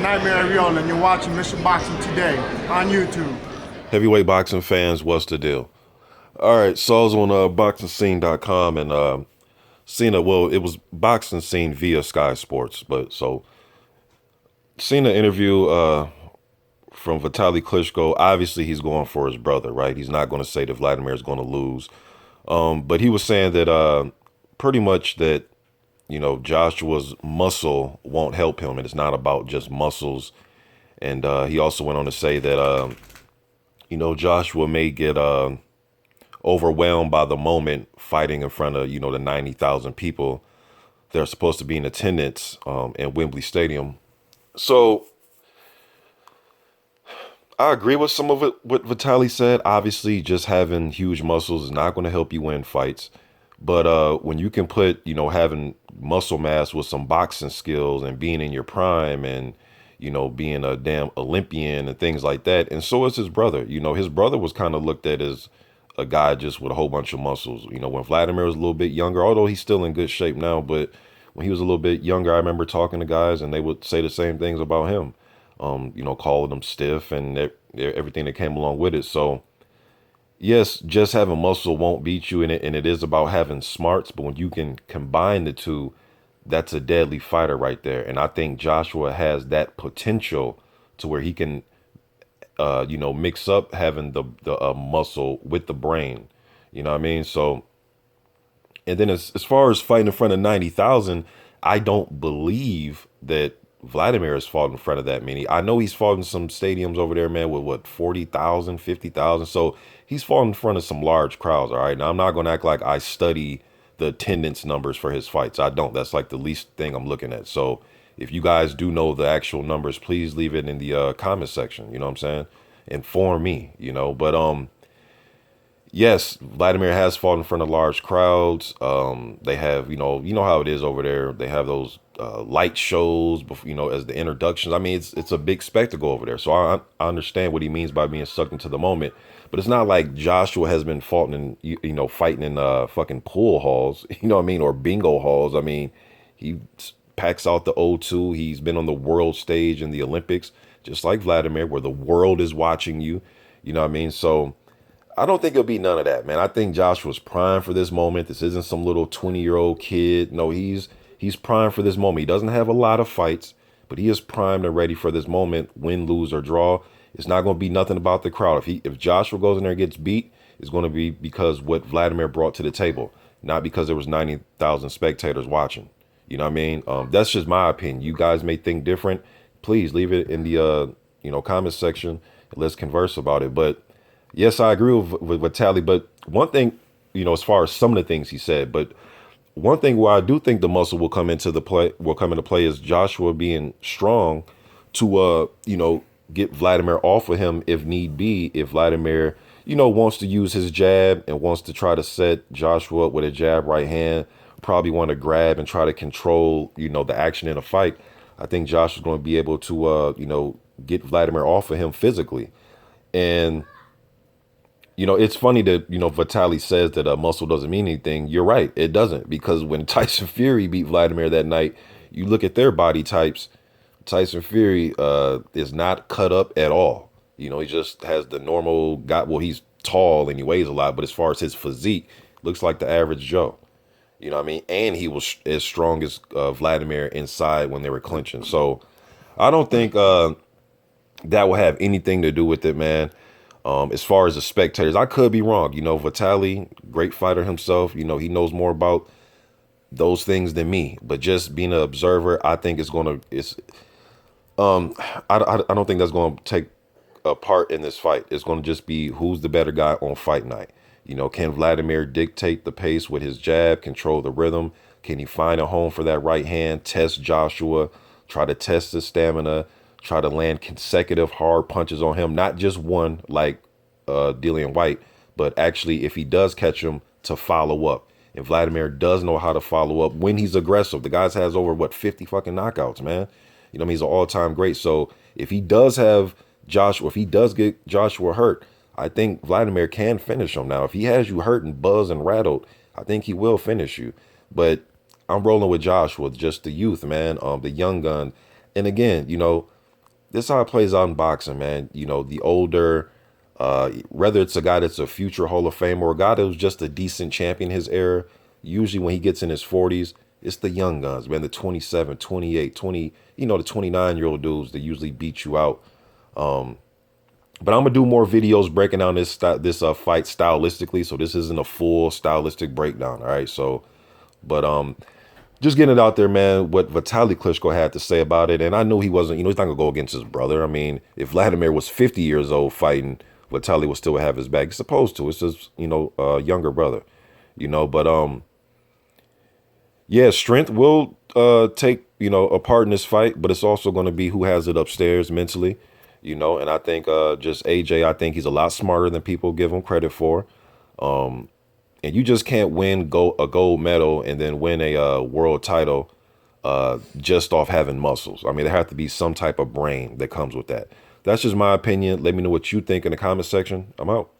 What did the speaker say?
Nightmare Ariola, and you're watching Mission Boxing Today on YouTube. Heavyweight boxing fans, what's the deal? All right, so I was on boxingscene.com and seen it was Boxing Scene via Sky Sports, but so seen an interview from Vitali Klitschko. Obviously, he's going for his brother, right? He's not going to say that Vladimir is going to lose. But he was saying that pretty much that, Joshua's muscle won't help him, and it's not about just muscles. And he also went on to say that, Joshua may get overwhelmed by the moment fighting in front of, the 90,000 people that are supposed to be in attendance in Wembley Stadium. So I agree with some of it, what Vitali said. Obviously, just having huge muscles is not going to help you win fights. But when you can put, having muscle mass with some boxing skills and being in your prime and, being a damn Olympian and things like that. And so is his brother. His brother was kind of looked at as a guy just with a whole bunch of muscles. When Vladimir was a little bit younger, although he's still in good shape now, but when he was a little bit younger, I remember talking to guys and they would say the same things about him, calling him stiff and everything that came along with it. So, yes, just having muscle won't beat you, and it is about having smarts. But when you can combine the two, that's a deadly fighter right there. And I think Joshua has that potential to where he can, mix up having the muscle with the brain. You know what I mean? So, and then as far as fighting in front of 90,000, I don't believe that Vladimir has fought in front of that many. I know he's fought in some stadiums over there, man, with what, 40,000, 50,000. So he's fought in front of some large crowds. All right. Now, I'm not going to act like I study the attendance numbers for his fights. I don't. That's like the least thing I'm looking at. So if you guys do know the actual numbers, please leave it in the comment section. You know what I'm saying? Inform me, but yes, Vladimir has fought in front of large crowds. They have, you know how it is over there. They have those light shows, as the introductions. I mean, it's a big spectacle over there. So I understand what he means by being sucked into the moment. But it's not like Joshua has been fighting in fucking pool halls, you know what I mean, or bingo halls. I mean, he packs out the O2. He's been on the world stage in the Olympics, just like Vladimir, where the world is watching you. You know what I mean? So I don't think it'll be none of that, man. I think Joshua's primed for this moment. This isn't some little 20-year-old kid. No, he's primed for this moment. He doesn't have a lot of fights, but he is primed and ready for this moment, win, lose, or draw. It's not going to be nothing about the crowd. If Joshua goes in there and gets beat, it's going to be because what Vladimir brought to the table, not because there was 90,000 spectators watching. You know what I mean? That's just my opinion. You guys may think different. Please leave it in the comment section and let's converse about it. But yes, I agree with Tally. But one thing, as far as some of the things he said, but one thing where I do think the muscle will come into play is Joshua being strong to get Vladimir off of him if need be. If Vladimir, wants to use his jab and wants to try to set Joshua up with a jab right hand, probably want to grab and try to control, the action in a fight. I think Joshua's going to be able to, get Vladimir off of him physically. And it's funny that, Vitali says that a muscle doesn't mean anything. You're right. It doesn't, because when Tyson Fury beat Vladimir that night, you look at their body types. Tyson Fury is not cut up at all. He just has the normal guy. Well, he's tall and he weighs a lot, but as far as his physique, looks like the average Joe. You know what I mean? And he was as strong as Vladimir inside when they were clinching. So I don't think that will have anything to do with it, man. As far as the spectators, I could be wrong. Vitali, great fighter himself. He knows more about those things than me. But just being an observer, I think I don't think that's going to take a part in this fight. It's going to just be who's the better guy on fight night. Can Vladimir dictate the pace with his jab, control the rhythm? Can he find a home for that right hand, test Joshua, try to test his stamina, try to land consecutive hard punches on him, not just one like Dillian White, but actually if he does catch him, to follow up. And Vladimir does know how to follow up when he's aggressive. The guy's has over 50 fucking knockouts, man. He's an all-time great. So if he does get Joshua hurt, I think Vladimir can finish him. Now, if he has you hurt and buzzed and rattled, I think he will finish you. But I'm rolling with Joshua, just the youth, man, the young gun. And again, this is how it plays out in boxing, man. You know, the older, whether it's a guy that's a future Hall of Famer or a guy that was just a decent champion in his era, usually when he gets in his 40s, it's the young guns, man, the 27, 28, 20, the 29-year-old dudes that usually beat you out. But I'm gonna do more videos breaking down this fight stylistically, so this isn't a full stylistic breakdown, all right? So, but just getting it out there, man, what Vitali Klitschko had to say about it. And I knew he wasn't, he's not going to go against his brother. I mean, if Wladimir was 50 years old fighting, Vitali would still have his back. He's supposed to. It's just, younger brother, but, yeah, strength will take, a part in this fight, but it's also going to be who has it upstairs mentally, and I think just AJ, I think he's a lot smarter than people give him credit for. And you just can't win a gold medal and then win a world title just off having muscles. I mean, there has to be some type of brain that comes with that. That's just my opinion. Let me know what you think in the comment section. I'm out.